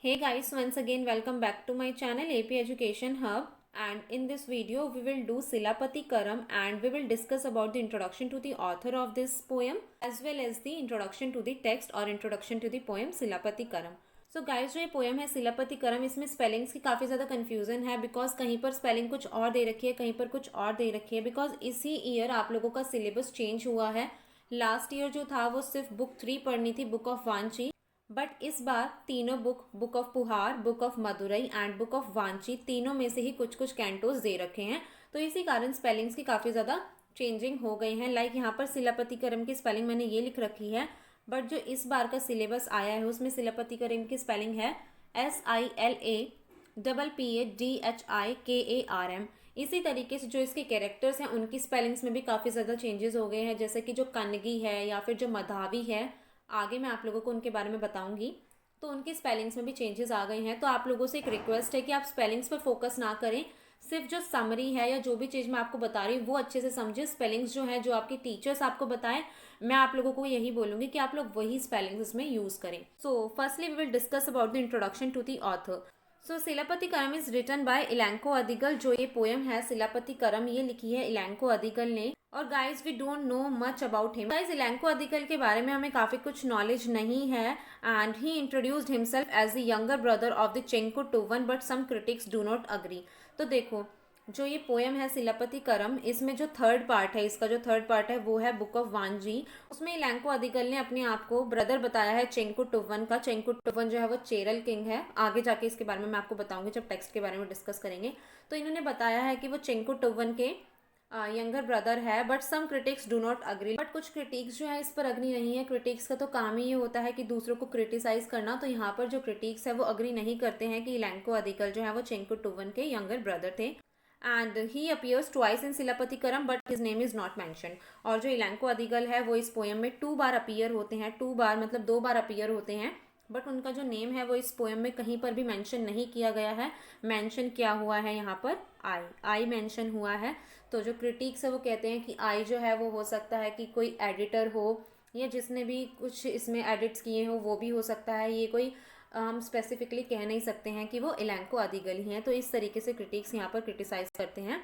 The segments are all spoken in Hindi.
Hey guys, once again welcome back to my channel AP Education Hub, and in this video we will do Silapati Karam and we will discuss about the introduction to the author of this poem as well as the introduction to the text or introduction to the poem Silapati Karam. So guys जो ये पोएम है सिलापति करम, इसमें स्पेलिंग्स की काफ़ी ज़्यादा कन्फ्यूज़न है बिकॉज कहीं पर स्पेलिंग कुछ और दे रखी है, कहीं पर कुछ और दे रखी है बिकॉज इसी ईयर आप लोगों का सिलेबस चेंज हुआ है। लास्ट ईयर जो था वो सिर्फ बुक 3 पढ़नी थी, बुक ऑफ वांची, बट इस बार तीनों book of Puhar, book of Madurai and book of Vanchi, तीनों में से ही कुछ कुछ कैंटोज दे रखे हैं। तो इसी कारण स्पेलिंग्स की काफ़ी ज़्यादा चेंजिंग हो गई हैं। लाइक यहाँ पर सिलापति करम की स्पेलिंग मैंने ये लिख रखी है, बट जो इस बार का सिलेबस आया है उसमें सिलापति करम की स्पेलिंग है SILAPPADHIKARM। इसी तरीके से जो इसके कैरेक्टर्स हैं उनकी स्पेलिंग्स में भी काफ़ी ज़्यादा चेंजेस हो गए हैं, जैसे कि जो कनगी है या फिर जो मधावी है, आगे मैं आप लोगों को उनके बारे में बताऊंगी, तो उनकी स्पेलिंग्स में भी चेंजेस आ गए हैं। तो आप लोगों से एक रिक्वेस्ट है कि आप स्पेलिंग्स पर फोकस ना करें, सिर्फ जो समरी है या जो भी चीज़ मैं आपको बता रही हूँ वो अच्छे से समझे। स्पेलिंग्स जो है जो आपके टीचर्स आपको बताएं, मैं आप लोगों को यही बोलूँगी कि आप लोग वही स्पेलिंग्स इसमें यूज़ करें। So firstly we will discuss about the introduction to the author. So Silappatikaram is written by Ilango Adigal. जो ये पोएम है सिलापति करम, ये लिखी है इलैंको अदिगल ने। और guys we don't know much about him. Guys Ilango Adigal के बारे में हमें काफ़ी कुछ नॉलेज नहीं है and he introduced himself as the younger brother of the Chenguttuvan, but some critics do not agree. तो देखो जो ये पोएम है सिलापति करम, इसमें जो थर्ड पार्ट है, इसका जो थर्ड पार्ट है वो है बुक ऑफ वांजी। उसमें इलैंको अदिगल ने अपने आप को ब्रदर बताया है चेंको टुवन का। चेंको टुवन जो है वो चेरल किंग है, आगे जाके इसके बारे में मैं आपको बताऊंगी जब टेक्स्ट के बारे में डिस्कस करेंगे। तो इन्होंने बताया है कि वो चेंको टुवन के यंगर ब्रदर है, but some critics do not agree. But कुछ क्रिटिक्स जो है इस पर अग्री नहीं है। क्रिटिक्स का तो काम ही ये होता है कि दूसरों को क्रिटिसाइज करना। तो यहाँ पर जो क्रिटिक्स है वो अग्री नहीं करते हैं कि इलैंको अदिगल जो है वो चेंको टुवन के यंगर ब्रदर थे। And he appears twice in Silappatikaram but his name is not mention. और जो इलैंको अदिगल है वो इस पोएम में 2 बार अपीयर होते हैं, 2 बार मतलब 2 बार अपीयर होते हैं, बट उनका जो नेम है वो इस पोएम में कहीं पर भी मेंशन नहीं किया गया है। मेंशन क्या हुआ है यहाँ पर, आई मेंशन हुआ है। तो जो क्रिटिक्स है वो कहते हैं कि आई जो है वो हो सकता है कि कोई एडिटर हो या जिसने भी कुछ इसमें एडिट्स किए हो वो भी हो सकता है। ये कोई हम स्पेसिफिकली कह नहीं सकते हैं कि वो इलैंको अदिगल ही हैं। तो इस तरीके से क्रिटिक्स यहाँ पर क्रिटिसाइज करते हैं।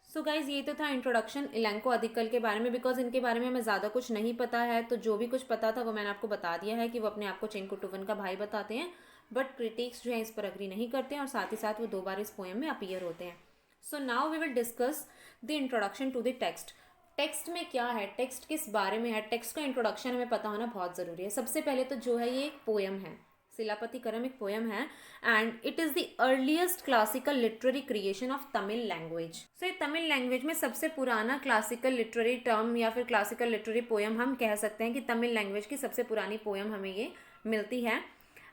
सो गाइज ये तो था इंट्रोडक्शन इलैंको अदिगल के बारे में। बिकॉज इनके बारे में हमें ज़्यादा कुछ नहीं पता है, तो जो भी कुछ पता था वो मैंने आपको बता दिया है कि वो अपने आप को चेंको टुवन का भाई बताते हैं, बट क्रिटिक्स जो है इस पर अग्री नहीं करते हैं और साथ ही साथ वो 2 बार इस पोएम में अपीयर होते हैं। So now we will discuss the introduction to the text. Text में क्या है, टेक्स्ट किस बारे में है, टेक्स्ट का इंट्रोडक्शन हमें पता होना बहुत ज़रूरी है। सबसे पहले तो जो है ये एक पोएम है, सिलापति करम एक पोएम है and it is the earliest classical literary creation of Tamil language. So ये तमिल लैंग्वेज में सबसे पुराना क्लासिकल लिटरेरी टर्म या फिर क्लासिकल लिटरेरी पोएम हम कह सकते हैं कि तमिल लैंग्वेज की सबसे पुरानी पोएम हमें ये मिलती है।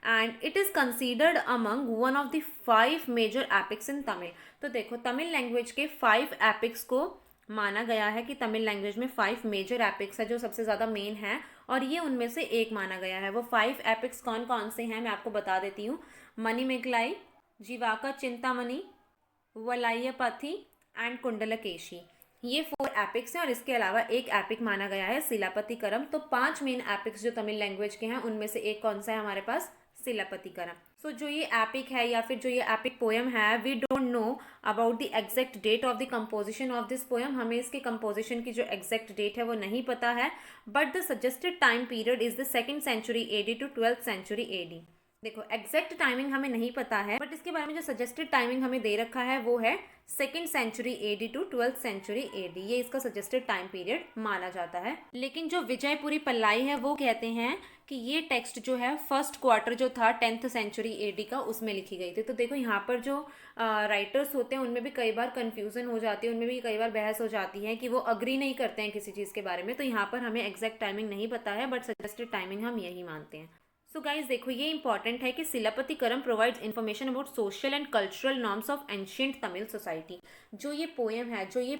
And it is considered among one of the 5 major epics in Tamil. तो देखो तमिल लैंग्वेज के 5 एपिक्स को माना गया है कि तमिल लैंग्वेज में 5 मेजर एपिक्स है जो सबसे ज़्यादा मेन है, और ये उनमें से एक माना गया है। वो 5 एपिक्स कौन कौन से हैं मैं आपको बता देती हूँ। मणिमेगलाई, जीवाका चिंतामणि, वलायपथी एंड कुंडलकेशी, ये 4 एपिक्स हैं और इसके अलावा एक एपिक माना गया है सिलापति करम। तो 5 मेन एपिक्स जो तमिल लैंग्वेज के हैं उनमें से एक कौन सा है हमारे पास, सिलापति करम। सो जो ये एपिक है या फिर जो ये एपिक पोएम है, we don't know about the exact date of the composition of this poem. हमें इसके कंपोजिशन की जो एग्जैक्ट डेट है वो नहीं पता है, but the suggested time period is the 2nd century AD to 12th century AD। देखो एग्जैक्ट टाइमिंग हमें नहीं पता है, बट इसके बारे में जो सजेस्टेड टाइमिंग हमें दे रखा है वो है 2nd century AD to 12th century AD। ये इसका सजेस्टेड टाइम पीरियड माना जाता है। लेकिन जो विजयपुरी पल्लाई है वो कहते हैं कि ये टेक्स्ट जो है फर्स्ट क्वार्टर जो था 10th सेंचुरी AD का उसमें लिखी गई थी। तो देखो यहाँ पर जो राइटर्स होते हैं उनमें भी कई बार कन्फ्यूजन हो जाती है, उनमें भी कई बार बहस हो जाती है कि वो अग्री नहीं करते हैं किसी चीज़ के बारे में। तो यहाँ पर हमें एग्जैक्ट टाइमिंग नहीं पता है, बट सजेस्टेड टाइमिंग हम यही मानते हैं। सो गाइज देखो ये इंपॉर्टेंट है कि सिलापति करम provides information about social and cultural norms of ancient Tamil society. जो ये पोएम है, जो ये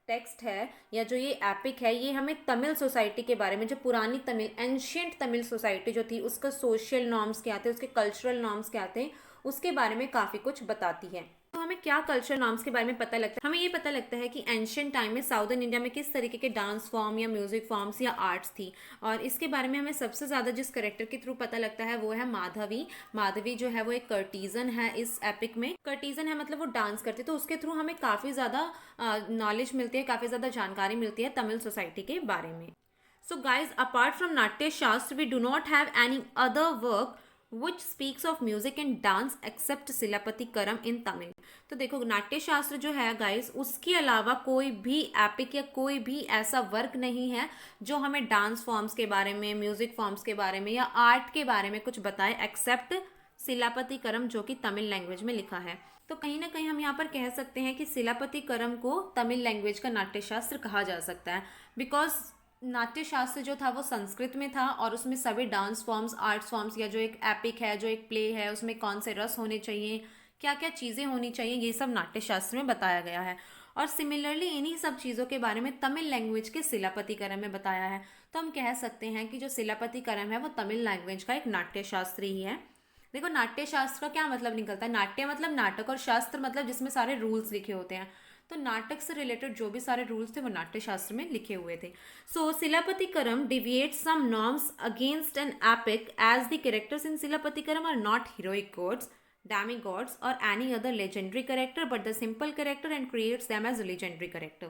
टेक्स्ट है या जो ये एपिक है, ये हमें तमिल सोसाइटी के बारे में, जो पुरानी तमिल एंशियंट तमिल सोसाइटी जो थी उसका सोशल नॉर्म्स क्या थे, उसके कल्चरल नॉर्म्स क्या थे, उसके बारे में काफ़ी कुछ बताती है। तो हमें क्या कल्चर नॉर्म्स के बारे में पता लगता है? हमें ये पता लगता है कि एंशियंट टाइम में साउदर्न इंडिया में किस तरीके के डांस फॉर्म या म्यूजिक फॉर्म्स या आर्ट्स थी, और इसके बारे में हमें सबसे ज़्यादा जिस करेक्टर के थ्रू पता लगता है वो है माधवी। माधवी जो है वो एक कर्टिजन है इस एपिक में। कर्टिजन है मतलब वो डांस करती है, तो उसके थ्रू हमें काफ़ी ज़्यादा नॉलेज मिलती है, काफ़ी ज़्यादा जानकारी मिलती है तमिल सोसाइटी के बारे में। So guys, apart from Natya Shastra, we do not have any other work which speaks of music and dance except Silapati Karam in Tamil. तो देखो नाट्य शास्त्र जो है गाइस, उसके अलावा कोई भी एपिक या कोई भी ऐसा वर्क नहीं है जो हमें डांस फॉर्म्स के बारे में, म्यूजिक फॉर्म्स के बारे में या आर्ट के बारे में कुछ बताए, एक्सेप्ट सिलापति करम जो कि तमिल लैंग्वेज में लिखा है। तो कहीं ना कहीं हम यहाँ पर कह सकते हैं कि सिलापति करम को तमिल लैंग्वेज का नाट्य शास्त्र कहा जा सकता है, बिकॉज नाट्य शास्त्र जो था वो संस्कृत में था और उसमें सभी डांस फॉर्म्स, आर्ट्स फॉर्म्स या जो एक एपिक है, जो एक प्ले है, उसमें कौन से रस होने चाहिए, क्या क्या चीज़ें होनी चाहिए, ये सब नाट्य शास्त्र में बताया गया है। और सिमिलरली इन्हीं सब चीज़ों के बारे में तमिल लैंग्वेज के सिलापतिकरम में बताया है। तो हम कह सकते हैं कि जो सिलापतिकरम है वो तमिल लैंग्वेज का एक नाट्य शास्त्र ही है। देखो नाट्य शास्त्र का क्या मतलब निकलता है? नाट्य मतलब नाटक और शास्त्र मतलब जिसमें सारे रूल्स लिखे होते हैं। तो नाटक से रिलेटेड जो भी सारे रूल्स थे वो नाट्य शास्त्र में लिखे हुए थे। So Silappatikaram deviate some norms against an epic as the characters in Silappatikaram are not heroic gods, demigods or any other legendary character but the simple character and creates them as a legendary character।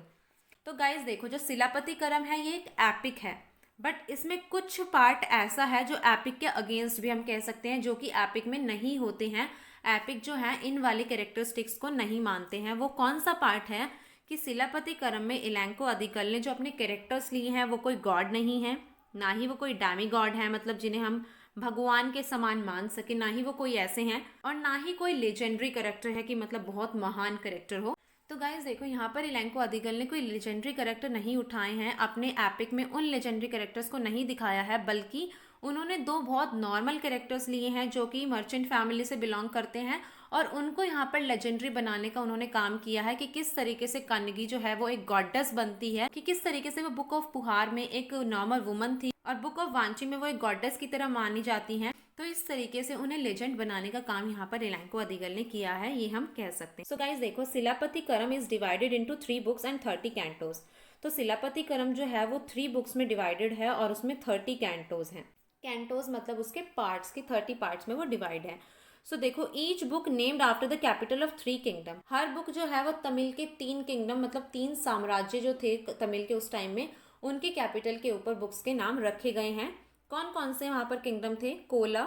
तो गाइज देखो जो सिलापतिकरम है ये एक एपिक है, बट इसमें कुछ पार्ट ऐसा है जो एपिक के अगेंस्ट भी हम कह सकते हैं, जो कि एपिक में नहीं होते हैं। एपिक जो है इन वाली कैरेक्टरिस्टिक्स को नहीं मानते हैं। वो कौन सा पार्ट है कि सिलापतिकरम में इलैंको अदिकल ने जो अपने कैरेक्टर्स लिए हैं वो कोई गॉड नहीं है, ना ही वो कोई डैमी गॉड है, मतलब जिन्हें हम भगवान के समान मान सके, ना ही वो कोई ऐसे हैं, और ना ही कोई लेजेंडरी कैरेक्टर है कि मतलब बहुत महान कैरेक्टर हो। तो गाइज देखो यहाँ पर इलैंको अदिगल ने कोई लेजेंडरी कैरेक्टर नहीं उठाए हैं, अपने एपिक में उन लेजेंडरी कैरेक्टर्स को नहीं दिखाया है, बल्कि उन्होंने दो बहुत नॉर्मल कैरेक्टर्स लिए हैं जो कि मर्चेंट फैमिली से बिलोंग करते हैं, और उनको यहाँ पर लेजेंडरी बनाने का उन्होंने काम किया है कि किस तरीके से कन्नगी जो है वो एक गॉडेस बनती है, कि किस तरीके से वो बुक ऑफ पुहार में एक नॉर्मल वुमन थी और बुक ऑफ वांची में वो एक गॉडेस की तरह मानी जाती हैं। तो इस तरीके से उन्हें लेजेंड बनाने का काम यहाँ पर इलैंको अदिगल ने किया है, ये हम कह सकते हैं। सो गाइज देखो Silappatikaram is divided into 3 books and 30 cantos. तो सिलापतिकरम जो है वो 3 बुक्स में डिवाइडेड है और उसमें 30 कैंटोस हैं। कैंटोस मतलब उसके पार्ट्स की 30 पार्ट्स में वो डिवाइड है। सो देखो each book named after the capital of 3 kingdom. Her book जो है वो तमिल के 3 किंगडम मतलब 3 साम्राज्य जो थे तमिल के उस टाइम में, उनके कैपिटल के ऊपर बुक्स के नाम रखे गए हैं। कौन कौन से वहाँ पर किंगडम थे? कोला,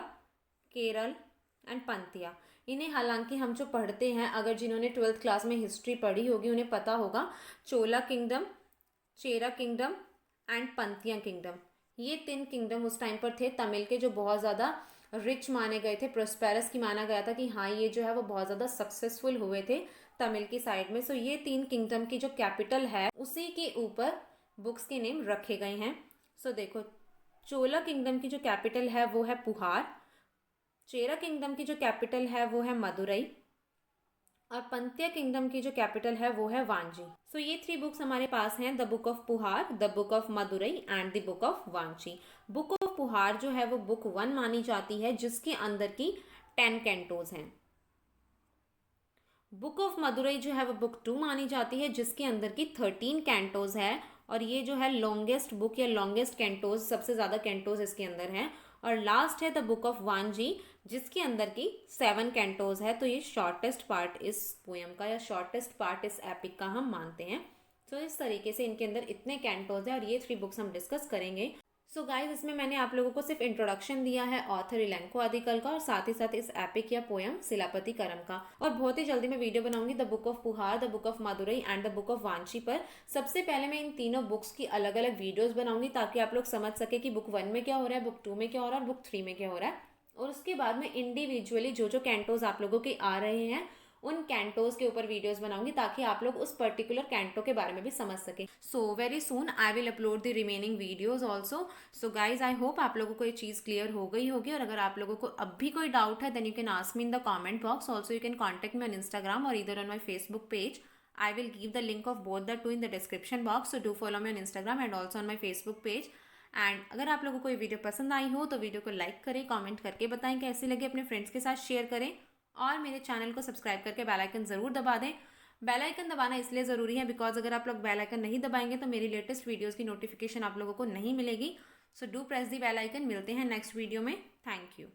केरल एंड पंतिया। इन्हें हालांकि हम जो पढ़ते हैं, अगर जिन्होंने 12th क्लास में हिस्ट्री पढ़ी होगी उन्हें पता होगा, Chola kingdom, Chera kingdom and Pandya kingdom, ये 3 किंगडम उस टाइम पर थे तमिल के, जो बहुत ज़्यादा रिच माने गए थे, प्रोस्पेरस की माना गया था कि हाँ ये जो है वो बहुत ज़्यादा सक्सेसफुल हुए थे तमिल की साइड में। सो ये 3 किंगडम की जो कैपिटल है उसी के ऊपर बुक्स के नेम रखे गए हैं। सो देखो चोला किंगडम की जो कैपिटल है वो है पुहार, चेरा किंगडम की जो कैपिटल है वो है मदुरई, और पंत्या किंगडम की जो कैपिटल है वो है वांची। सो ये 3 बुक्स हमारे पास हैं, the book of Puhar, the book of Madurai and the book of Vanchi. Book of Puhar जो है वो बुक 1 मानी जाती है जिसके अंदर की 10 कैंटोज हैं। बुक ऑफ मदुरई जो है वो बुक 2 मानी जाती है जिसके अंदर की 13 कैंटोज है, और ये जो है लॉन्गेस्ट बुक या लॉन्गेस्ट कैंटोज, सबसे ज़्यादा कैंटोज इसके अंदर हैं। और लास्ट है द बुक ऑफ वांजी जिसके अंदर की 7 कैंटोज है। तो ये शॉर्टेस्ट पार्ट इस पोएम का या शॉर्टेस्ट पार्ट इस एपिक का हम मानते हैं। तो इस तरीके से इनके अंदर इतने कैंटोज हैं और ये 3 बुक्स हम डिस्कस करेंगे। सो गाइज इसमें मैंने आप लोगों को सिर्फ इंट्रोडक्शन दिया है ऑथर इलैंको अदिकल का, और साथ ही साथ इस एपिक या पोएम सिलापतिकरम का। और बहुत ही जल्दी मैं वीडियो बनाऊंगी the book of Puhar, the book of Madurai and the book of Vanchi पर। सबसे पहले मैं इन तीनों बुक्स की अलग अलग वीडियोस बनाऊंगी ताकि आप लोग समझ सके कि बुक 1 में क्या हो रहा है, बुक 2 में क्या हो रहा है और बुक 3 में क्या हो रहा है। और उसके बाद में इंडिविजुअली जो जो कैंटोज आप लोगों के आ रहे हैं उन कैंटोज के ऊपर वीडियोस बनाऊंगी ताकि आप लोग उस पर्टिकुलर कैंटो के बारे में भी समझ सके। So very soon I will upload the remaining videos also. So guys I hope आप लोगों को ये चीज़ क्लियर हो गई होगी, और अगर आप लोगों को अब भी कोई डाउट है then you can ask me in the comment box. Also you can contact me on Instagram और इधर on my Facebook page. I will give the link of both the two in the description box. So do follow me on Instagram and also on my Facebook page. And अगर आप लोगों को ये वीडियो पसंद आई हो तो वीडियो को लाइक करें, कमेंट करके बताएं कैसी लगी, अपने फ्रेंड्स के साथ शेयर करें और मेरे चैनल को सब्सक्राइब करके बेल आइकन ज़रूर दबा दें। बेल आइकन दबाना इसलिए ज़रूरी है बिकॉज अगर आप लोग बेल आइकन नहीं दबाएंगे तो मेरी लेटेस्ट वीडियोज़ की नोटिफिकेशन आप लोगों को नहीं मिलेगी। So do press the bell icon. मिलते हैं नेक्स्ट वीडियो में। Thank you.